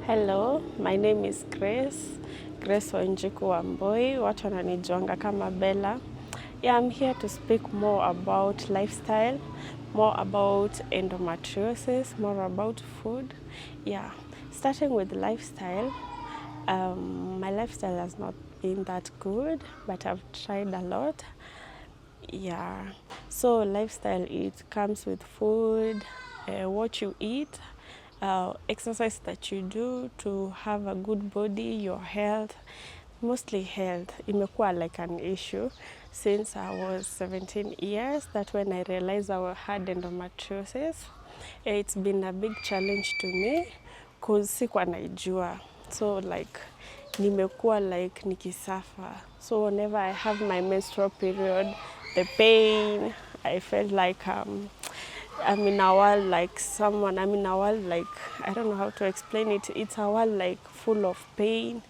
Hello, my name is Grace Wanjiku Wamboi, watu wananijuanga kama Bella. Yeah, I'm here to speak more about lifestyle, more about endometriosis, more about food. Yeah, starting with lifestyle, my lifestyle has not been that good, but I've tried a lot. Yeah, so lifestyle, it comes with food, what you eat, exercise that you do to have a good body, your health, mostly health. Imekuwa like an issue since I was 17 years. That when I realized I had endometriosis. It's been a big challenge to me cause sikuwa naijua. So like nimekuwa like nikisuffer. So whenever I have my menstrual period, the pain, I felt like I'm in a world like someone, I'm in a world like, I don't know how to explain it. It's a world like full of pain,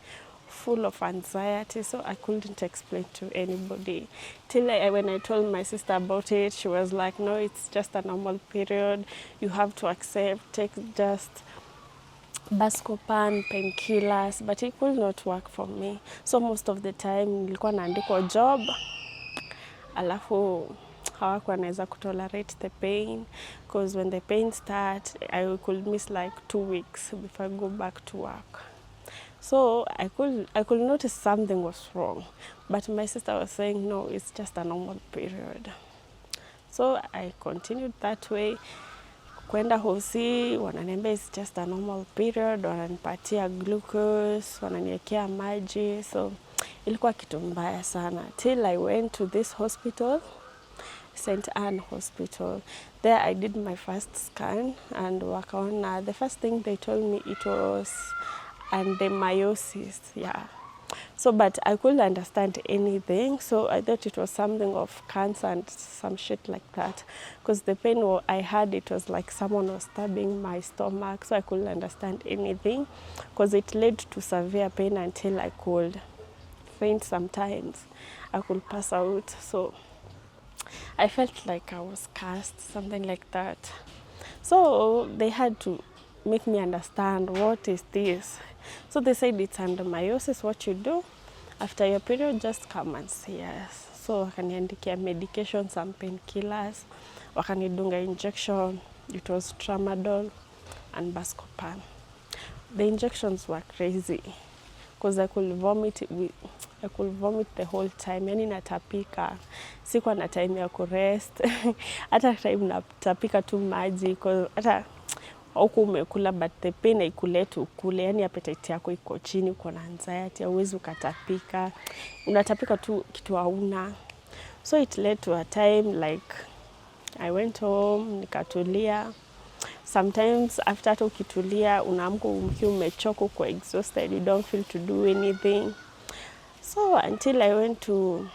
full of anxiety, so I couldn't explain to anybody. Till when I told my sister about it, she was like, no, it's just a normal period. You have to accept, take just Buscopan, painkillers, but it could not work for me. So most of the time, nilikuwa naandikwa job, alafu hawakuwa naweza kutolerate the pain, because when the pain start, I could miss like 2 weeks before I go back to work. So I could notice something was wrong, but my sister was saying, no, it's just a normal period. So I continued that way. Kwenda hosi, wananiambia it's just a normal period, wananipatia glucose, wananiekea maji, so ilikuwa kitu mbaya sana. Till I went to this hospital, St. Anne Hospital. There I did my first scan and wakaona, the first thing they told me it was endometriosis, yeah. So, but I couldn't understand anything, so I thought it was something of cancer and some shit like that. Because the pain I had, it was like someone was stabbing my stomach, so I couldn't understand anything. Because it led to severe pain until I could faint sometimes. I could pass out, so I felt like I was cursed, something like that. So they had to make me understand what is this. So they said it's endometriosis. What you do after your period, just come and see us. So wakaniandikia medication, some painkillers, wakanidunga injection. It was tramadol and Buscopan. The injections were crazy because I could vomit the whole time. Yani natapika, sikuwa na time ya kurest. Hata time natapika tu maji, hata huku umekula but the pain haikulet ukule, yani appetite yako iko chini, uko na anxiety, hauwezi ukatapika, unatapika tu kitu hauna. So it led to a time like I went home, nikatulia. Sometimes after hata ukitulia, unaamka ukiwa umechoka, uko exhausted, you don't feel to do anything. So until I went to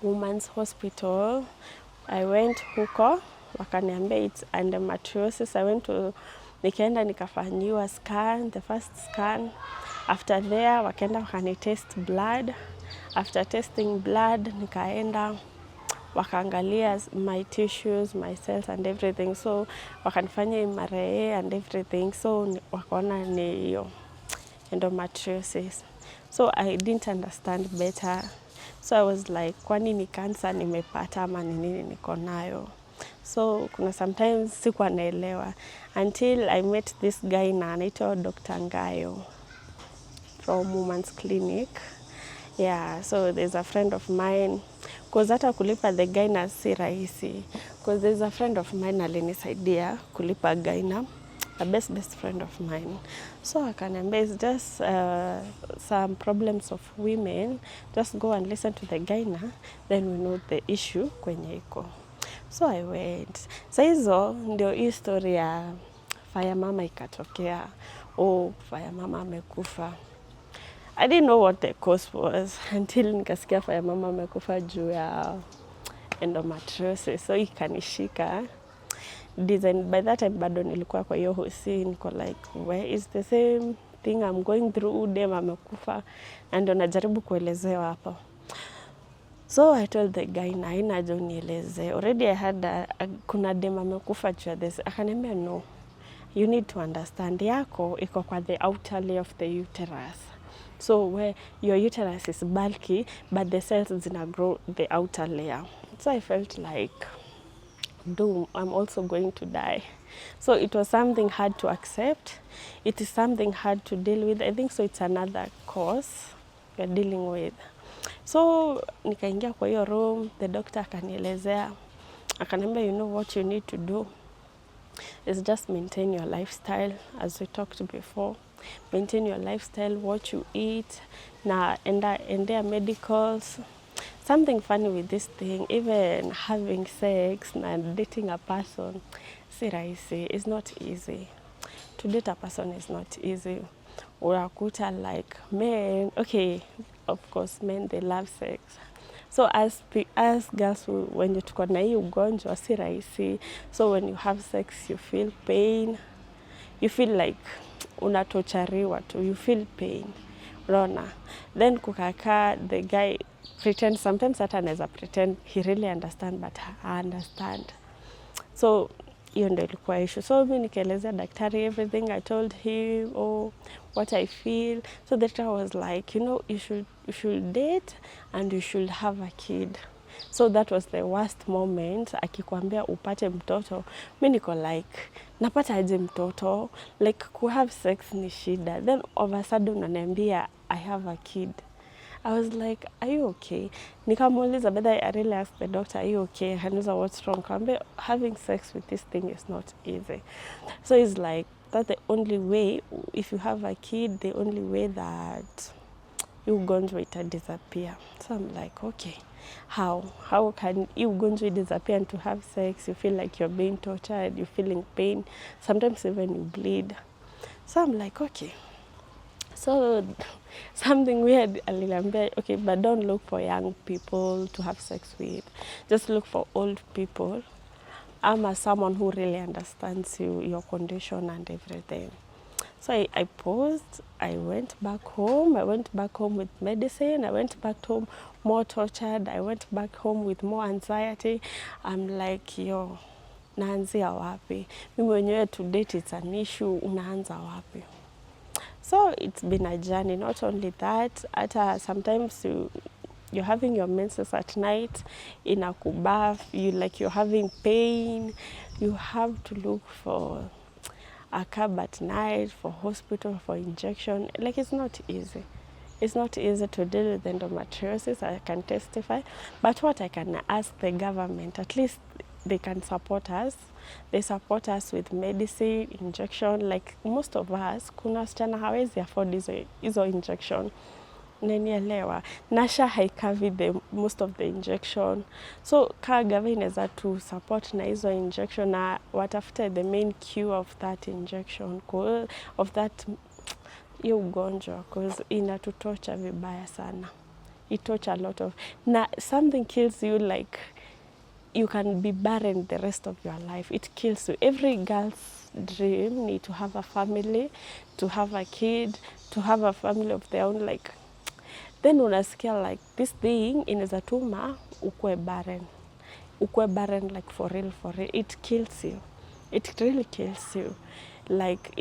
Women's Hospital, I went huko, wakaniambia it's endometriosis. I went to, nikaenda nikafanyiwa scan, the first scan. After there, wakaenda wakanitest blood. After testing blood, nikaenda wakaangalia my tissues, my cells and everything. So wakanifanya MRA and everything. So wakaona ni hiyo endometriosis. So I didn't understand better. So I was like, kwani ni cancer nimepata ama ni nini niko nayo? So kuna sometimes sikuwa naelewa until I met this guy na anaitwa Dr. Ngayo from Women's Clinic. Yeah, so there's a friend of mine, cause hata kulipa the guy na si rahisi. Cause there's a friend of mine alinisaidia kulipa guy na a best friend of mine. So akaniambia it's just some problems of women. Just go and listen to the guy na then we know the issue kwenye iko. So I went. Sa hizo ndio hii story ya fire mama ikatokea. Oh, fire mama amekufa. I didn't know what the cause was until nikasikia fire mama amekufa juu ya endometriosis. So ikanishika. Design by that time bado nilikuwa kwa hiyo hosi, niko like, where is the same thing I'm going through, dem amekufa, na ndio najaribu kuelezewa hapo. So I told the guy, na haina haja unieleze. Already I had kuna dem amekufa juu ya this. Akaniambia no, you need to understand yako iko kwa the outer layer of the uterus. So where your uterus is bulky, but the cells zina grow the outer layer. So I felt like, doom, I'm also going to die. So it was something hard to accept. It is something hard to deal with. I think so it's another cause you're dealing with. So nikaingia kwa hiyo room, the doctor akanielezea, akaniambia, you know what you need to do is just maintain your lifestyle as we talked before. Maintain your lifestyle, what you eat, na endea medicals. Something funny with this thing, even having sex and dating a person, si rahisi, it's not easy. To date a person is not easy. Unakuta like men, okay, of course men, they love sex. So as girls, when you tuko na hii ugonjwa, si rahisi. So when you have sex, you feel pain. You feel like unatochariwa tu, you feel pain. Rona. Then kukaka, the guy pretend, sometimes hata anaweza pretend he really understand, but I understand. So hiyo ndio ilikuwa issue. So mimi nikaelezea daktari everything. I told him what I feel. So the doctor was like, you know, you should date and you should have a kid. So that was the worst moment. Akikwambia upate mtoto, mimi niko like, napata aje mtoto? Like have sex ni shida. Then all of a sudden unaniambia I have a kid. I was like, are you okay? Nikamuuliza, but I really asked the doctor, are you okay? Hanuza, what's wrong? Kambe, having sex with this thing is not easy. So it's like, that's the only way, if you have a kid, the only way that you ugonjwa ita disappear. So I'm like, okay, how? How can you ugonjwa disappear and to have sex? You feel like you're being tortured, you're feeling pain, sometimes even you bleed. So I'm like, okay. So something weird, aliniambia, okay, but don't look for young people to have sex with. Just look for old people. I'm someone who really understands you, your condition and everything. So I paused, I went back home. I went back home with medicine. I went back home more tortured. I went back home with more anxiety. I'm like, yo, naanzia wapi? Mimi mwenyewe to date it's an issue, unaanza wapi? So it's been a journey. Not only that, sometimes you're having your menses at night, in a kubath, you're having pain. You have to look for a cab at night, for hospital, for injection. Like, it's not easy. It's not easy to deal with endometriosis, I can testify. But what I can ask the government, at least they can support us. They support us with medicine, injection. Like most of us, kuna wasichana hawezi afford hizo injection. Nanielewa. Nasha haikavi the most of the injection. So kaa gava inaweza to support na hizo injection na watafute the main cure of that injection, of that hiyo ugonjwa, because inatutocha vibaya sana. It torture a lot of, na something kills you, like you can be barren the rest of your life. It kills you. Every girl's dream need to have a family, to have a kid, to have a family of their own. Like, then unasikia like this thing inaweza tuma ukue barren. Ukue barren, like for real, for real. It kills you. It really kills you. Like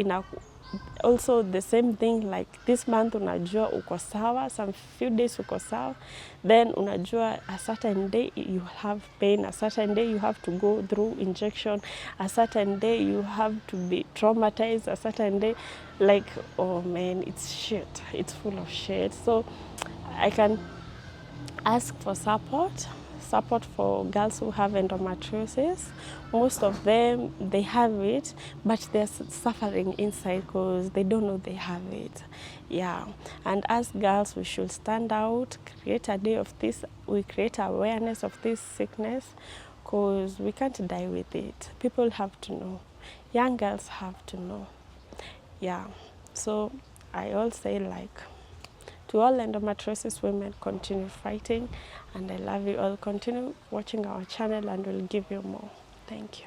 also the same thing, like this month unajua uko sawa, some few days uko sawa, then unajua a certain day you have pain, a certain day you have to go through injection, a certain day you have to be traumatized, a certain day, like, oh man, it's shit. It's full of shit. So I can ask for support for girls who have endometriosis. Most of them, they have it, but they're suffering inside because they don't know they have it. Yeah, and as girls, we should stand out, create a day of this, we create awareness of this sickness, because we can't die with it. People have to know. Young girls have to know. Yeah, so I all say, like, to all endometriosis women, continue fighting, and I love you all. Continue watching our channel and we'll give you more. Thank you.